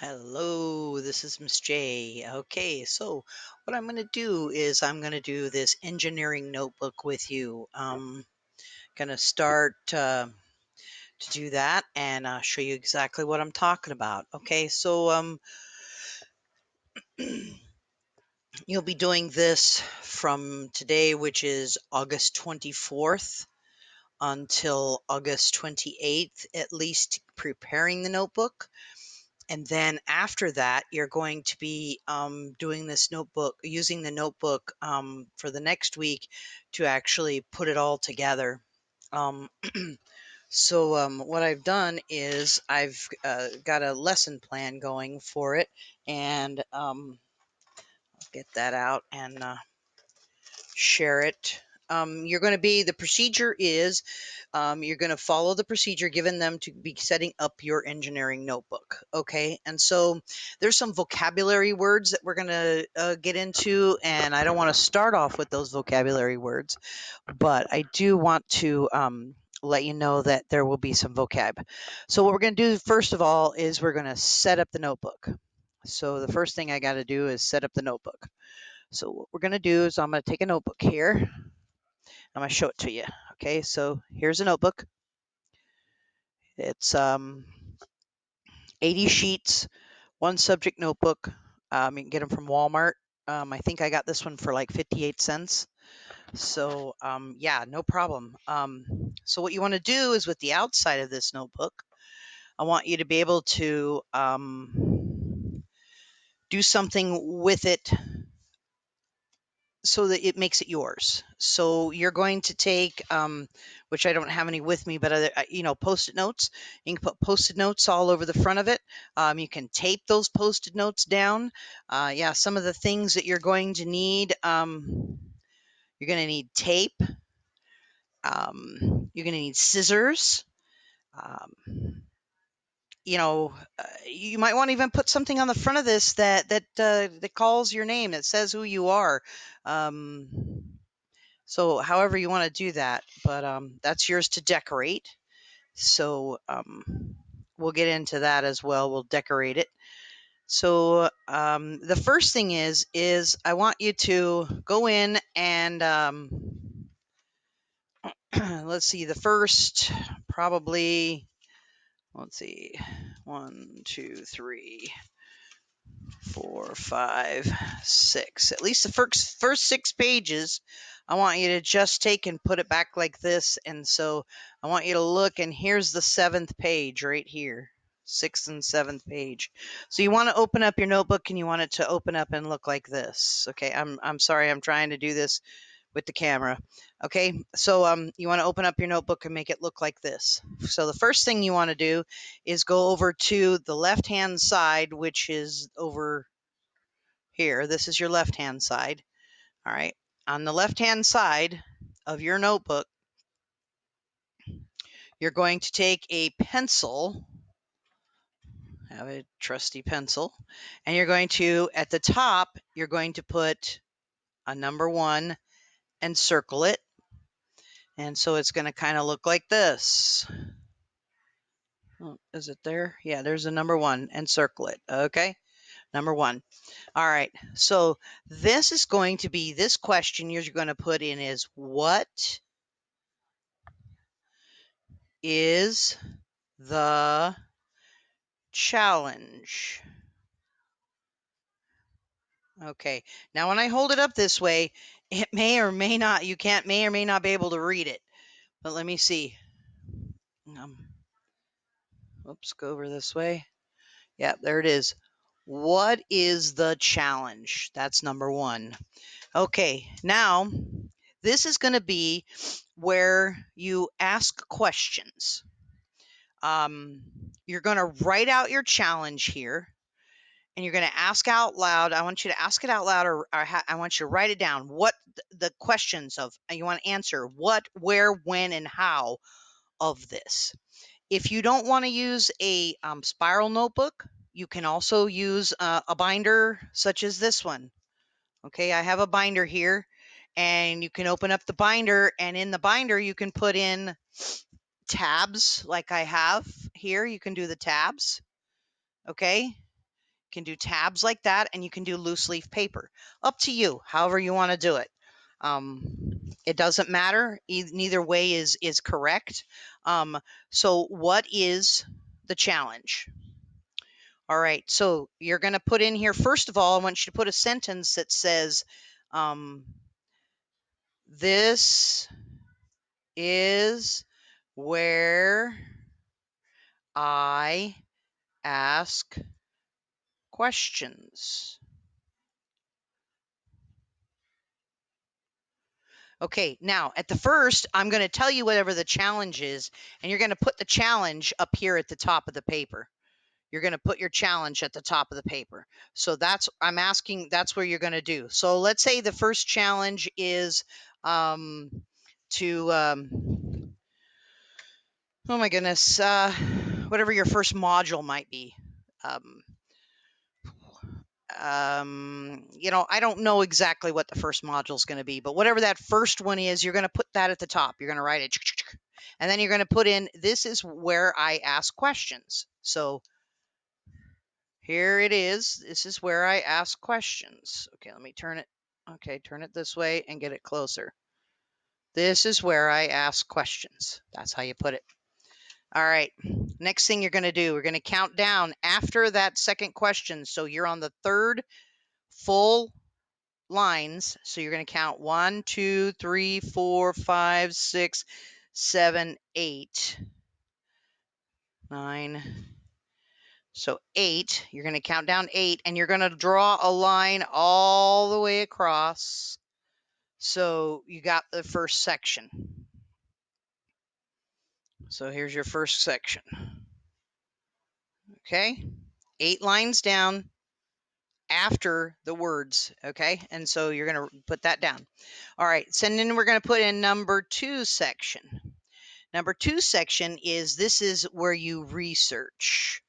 Hello, this is Miss J. Okay, so what I'm going to do is I'm going to do this engineering notebook with you. Going to start to do that and show you exactly what I'm talking about. Okay, so you'll be doing this from today, which is August 24th, until August 28th, at least preparing the notebook. And then after that, you're going to be doing this notebook, using the notebook for the next week to actually put it all together. Um, what I've done is I've got a lesson plan going for it, and I'll get that out and share it. You're going to be, the procedure is you're going to follow the procedure given them to be setting up your engineering notebook. Okay. And so there's some vocabulary words that we're going to get into, and I don't want to start off with those vocabulary words, but I do want to let you know that there will be some vocab. So what we're going to do first of all is we're going to set up the notebook. So the first thing I got to do is set up the notebook. So what we're going to do is I'm going to take a notebook here. I'm going to show it to you. Okay, so here's a notebook. It's 80 sheets, one subject notebook. You can get them from Walmart. I think I got this one for like 58 cents. So yeah, no problem. So what you want to do is with the outside of this notebook, I want you to be able to do something with it so that it makes it yours. So you're going to take, which I don't have any with me, but other, post-it notes. You can put post-it notes all over the front of it. You can tape those post-it notes down. Yeah, some of the things that you're going to need. You're going to need tape. You're going to need scissors. Um, you might want to even put something on the front of this that calls your name, that says who you are. So, however you want to do that, but that's yours to decorate. So, we'll get into that as well. We'll decorate it. So, the first thing is I want you to go in and let's see. The first probably let's see, 1, 2, 3, 4, 5, 6. At least the first 6 pages, I want you to just take and put it back like this. And so I want you to look, and here's the seventh page right here. Sixth and seventh page. So you want to open up your notebook, and you want it to open up and look like this. Okay, I'm sorry, I'm trying to do this with the camera. Okay, so you want to open up your notebook and make it look like this. So the first thing you want to do is go over to the left hand side, which is over here. This is your left hand side. All right, on the left hand side of your notebook, you're going to take a pencil, have a trusty pencil, and you're going to, at the top, you're going to put a number 1 and circle it. And so it's going to kind of look like this. Oh, is it there? Yeah, there's a number 1 and circle it. Okay, number 1. All right, so this is going to be, this question you're going to put in is, what is the challenge? Okay, now when I hold it up this way, it may or may not, you can't, may or may not be able to read it. But let me see. Oops, go over this way. Yeah, there it is. What is the challenge? That's number 1. Okay, now this is going to be where you ask questions. You're going to write out your challenge here, and you're going to ask out loud. I want you to ask it out loud, or I want you to write it down. What the questions of, you want to answer what, where, when, and how of this. If you don't want to use a spiral notebook, you can also use a binder such as this one. Okay, I have a binder here, and you can open up the binder, and in the binder you can put in tabs like I have here. You can do the tabs. Okay, can do tabs like that, and you can do loose leaf paper. Up to you, however you want to do it. It doesn't matter. Neither way is correct. So what is the challenge? All right, so you're going to put in here, first of all, I want you to put a sentence that says, this is where I ask questions. Okay, now at the first, I'm going to tell you whatever the challenge is, and you're going to put the challenge up here at the top of the paper. You're going to put your challenge at the top of the paper. So that's where you're going to do. So let's say the first challenge is to oh my goodness, whatever your first module might be. I don't know exactly what the first module is going to be, but whatever that first one is, you're going to put that at the top. You're going to write it, and then you're going to put in, this is where I ask questions. So here it is. This is where I ask questions. Okay, let me turn it. Okay, turn it this way and get it closer. This is where I ask questions. That's how you put it. All right. Next thing you're going to do, we're going to count down after that second question. So you're on the third full lines. So you're going to count 1, 2, 3, 4, 5, 6, 7, 8, 9. So 8, you're going to count down 8, and you're going to draw a line all the way across. So you got the first section. So here's your first section. Okay, 8 lines down after the words. Okay, and so you're going to put that down. All right, so then we're going to put in number 2 section. Number 2 section is, this is where you research.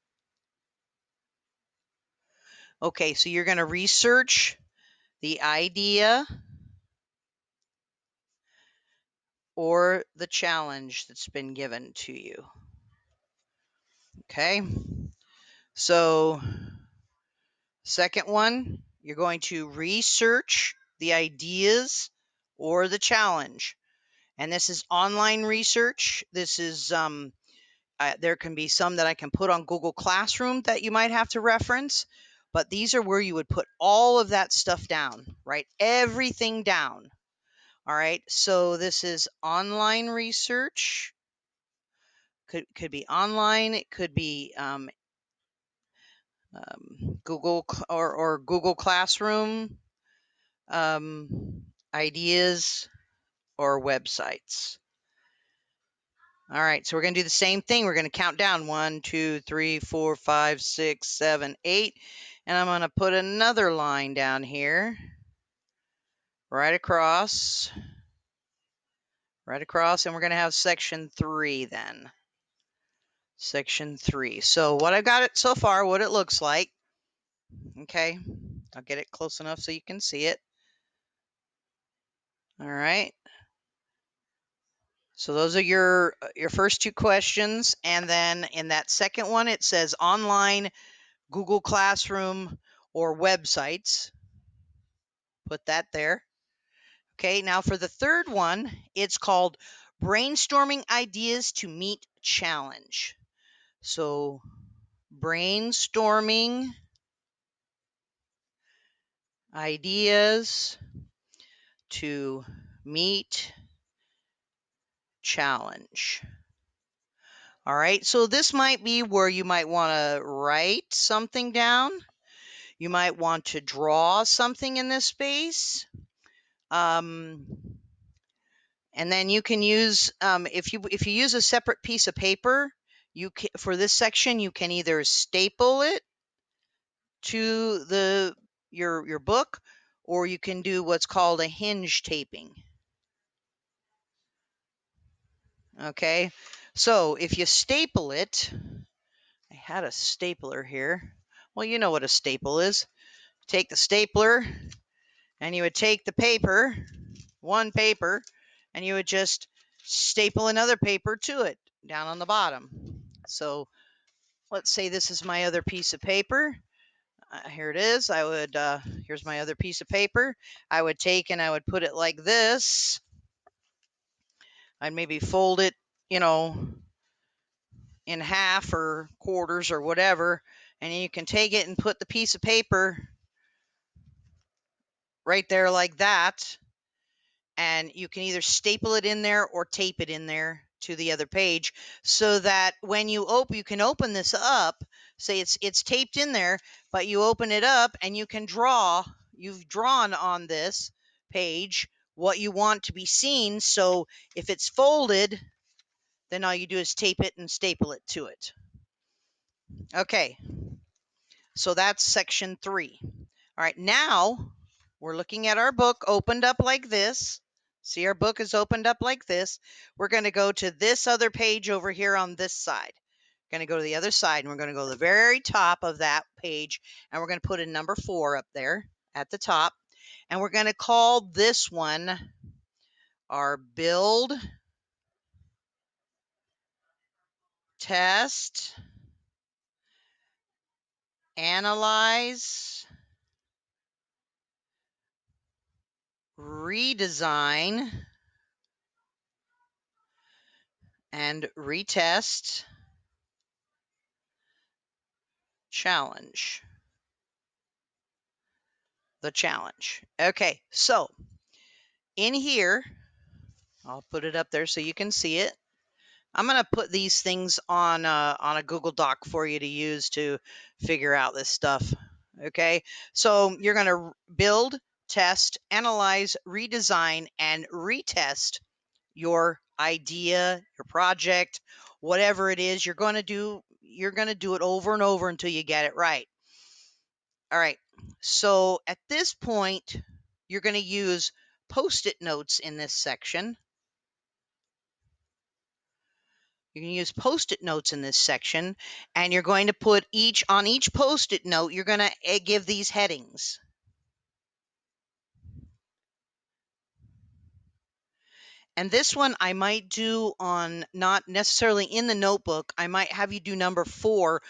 Okay, so you're going to research the idea or the challenge that's been given to you. Okay, so second one, you're going to research the ideas or the challenge. And this is online research. This is, there can be some that I can put on Google Classroom that you might have to reference, but these are where you would put all of that stuff down, right? Everything down. All right, so this is online research. Could be online. It could be Google or Google Classroom, ideas, or websites. All right, so we're going to do the same thing. We're going to count down 1, 2, 3, 4, 5, 6, 7, 8. And I'm going to put another line down here, right across, and we're going to have section 3 then. Section 3. So what I've got it so far, what it looks like. Okay, I'll get it close enough so you can see it. All right. So those are your first 2 questions, and then in that second one it says online, Google Classroom, or websites. Put that there. Okay, now for the third one, it's called brainstorming ideas to meet challenge. So brainstorming ideas to meet challenge. All right, so this might be where you might want to write something down. You might want to draw something in this space. And then you can use, if you use a separate piece of paper, for this section you can either staple it to your book, or you can do what's called a hinge taping. Okay, so if you staple it, I had a stapler here. Well, you know what a staple is. Take the stapler, and you would take the paper, one paper, and you would just staple another paper to it down on the bottom. So let's say this is my other piece of paper. here it is. I would, here's my other piece of paper. I would take and I would put it like this. I'd maybe fold it, you know, in half or quarters or whatever. And you can take it and put the piece of paper right there like that. And you can either staple it in there or tape it in there to the other page, so that when you open, you can open this up. Say it's taped in there, but you open it up and you can draw. You've drawn on this page what you want to be seen. So if it's folded, then all you do is tape it and staple it to it. Okay, so that's section 3. All right, now we're looking at our book opened up like this. See, our book is opened up like this. We're going to go to this other page over here on this side. We're going to go to the other side, and we're going to go to the very top of that page, and we're going to put a number 4 up there at the top. And we're going to call this one our build, test, analyze, redesign, and retest challenge. The challenge. Okay, so in here, I'll put it up there so you can see it. I'm going to put these things on a Google Doc for you to use to figure out this stuff. Okay, so you're going to build, test, analyze, redesign, and retest your idea, your project, whatever it is you're going to do. You're going to do it over and over until you get it right. All right. So at this point, you're going to use Post-it notes in this section. You can use Post-it notes in this section, and you're going to put on each Post-it note, you're going to give these headings. And this one I might do on, not necessarily in the notebook. I might have you do number 4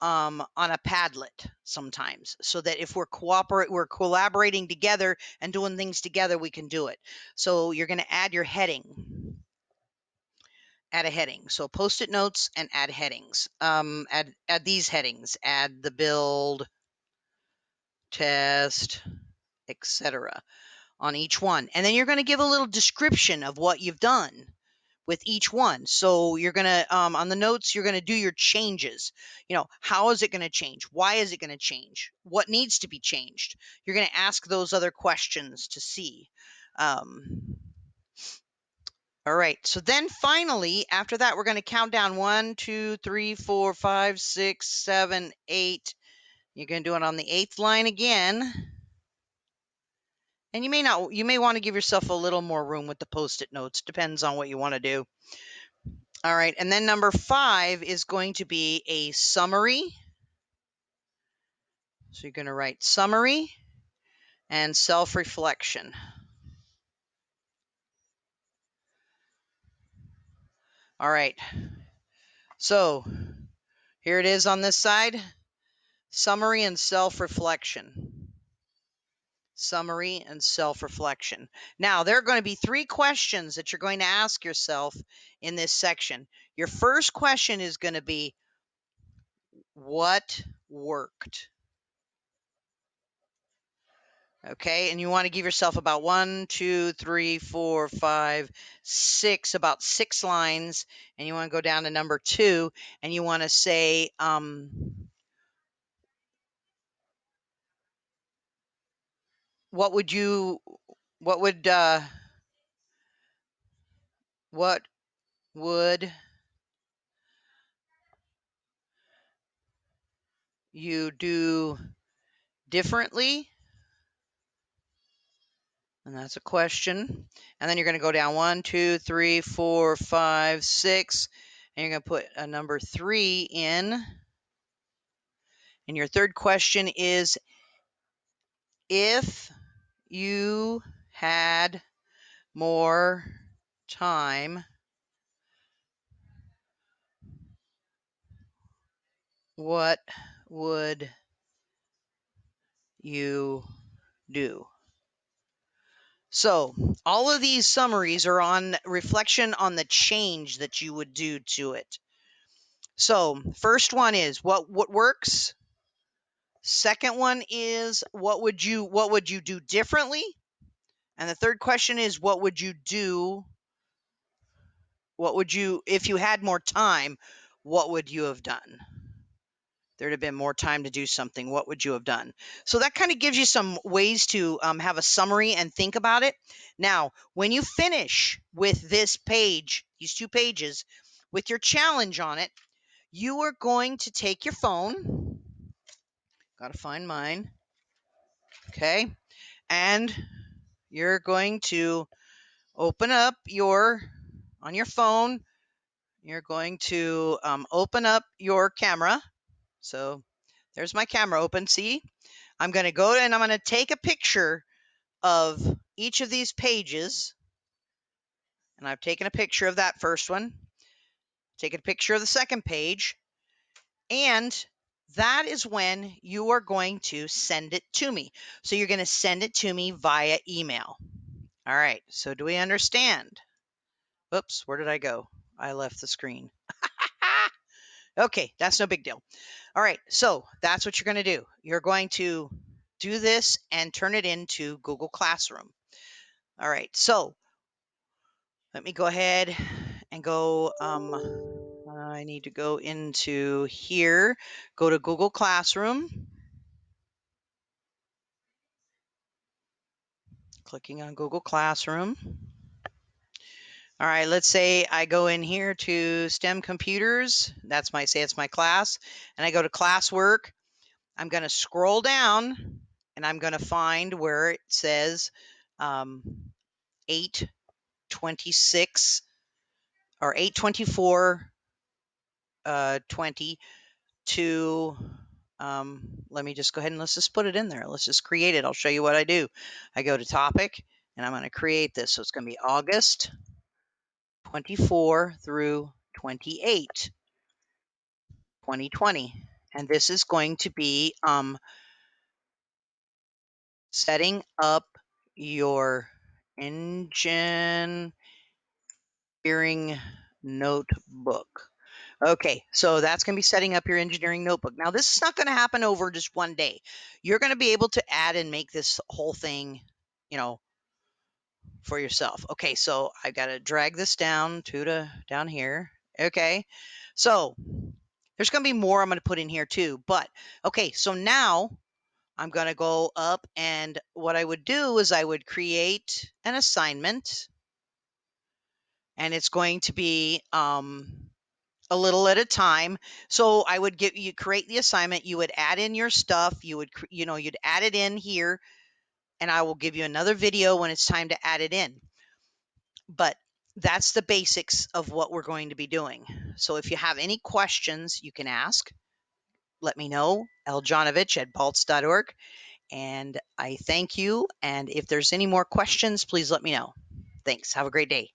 on a Padlet sometimes, so that if we're collaborating together and doing things together, we can do it. So you're going to add your heading. Add a heading. So Post-it notes and add headings. Add these headings. Add the build, test, etc. on each one. And then you're going to give a little description of what you've done with each one. So you're going to, on the notes, you're going to do your changes. You know, how is it going to change? Why is it going to change? What needs to be changed? You're going to ask those other questions to see. All right. So then finally, after that, we're going to count down 1, 2, 3, 4, 5, 6, 7, 8. You're going to do it on the 8th line again. And you may want to give yourself a little more room with the Post-it notes. Depends on what you want to do. All right. And then number 5 is going to be a summary. So you're going to write summary and self-reflection. All right. So here it is on this side. Summary and self-reflection. Summary and self-reflection. Now, there are going to be 3 questions that you're going to ask yourself in this section. Your first question is going to be, what worked? Okay, and you want to give yourself about 1, 2, 3, 4, 5, 6, about 6 lines, and you want to go down to number 2, and you want to say, what would you do differently? And that's a question. And then you're going to go down 1, 2, 3, 4, 5, 6, and you're going to put a number 3 in. And your third question is, if you had more time, what would you do? So all of these summaries are on reflection on the change that you would do to it. So first one is what works. Second one is what would you do differently? And the third question is what would you do? What would you, if you had more time, what would you have done? There'd have been more time to do something. What would you have done? So that kind of gives you some ways to have a summary and think about it. Now, when you finish with this page, these 2 pages, with your challenge on it, you are going to take your phone. Got to find mine. Okay. And you're going to open up on your phone, you're going to open up your camera. So there's my camera open. See, I'm going to go and I'm going to take a picture of each of these pages. And I've taken a picture of that first one, taken a picture of the second page. And that is when you are going to send it to me. So you're going to send it to me via email. All right. So do we understand? Oops, where did I go? I left the screen. Okay, that's no big deal. All right, so that's what you're going to do. You're going to do this and turn it into Google Classroom. All right, so let me go ahead and go. I need to go into here, go to Google Classroom. Clicking on Google Classroom. All right, let's say I go in here to STEM Computers. That's my class. And I go to classwork. I'm going to scroll down and I'm going to find where it says 826 or 824 20 to let me just go ahead and let's just put it in there. Let's just create it. I'll show you what I do. I go to topic and I'm going to create this. So it's going to be August 24 through 28, 2020. And this is going to be setting up your engineering notebook. Okay, so that's going to be setting up your engineering notebook. Now, this is not going to happen over just one day. You're going to be able to add and make this whole thing, for yourself. Okay, so I've got to drag this down down here. Okay, so there's going to be more I'm going to put in here too. But okay, so now I'm going to go up and what I would do is I would create an assignment and it's going to be a little at a time. So I would create the assignment. You would add in your stuff. You'd add it in here and I will give you another video when it's time to add it in. But that's the basics of what we're going to be doing. So if you have any questions, you can ask. Let me know, ljonovich@balts.org. And I thank you. And if there's any more questions, please let me know. Thanks. Have a great day.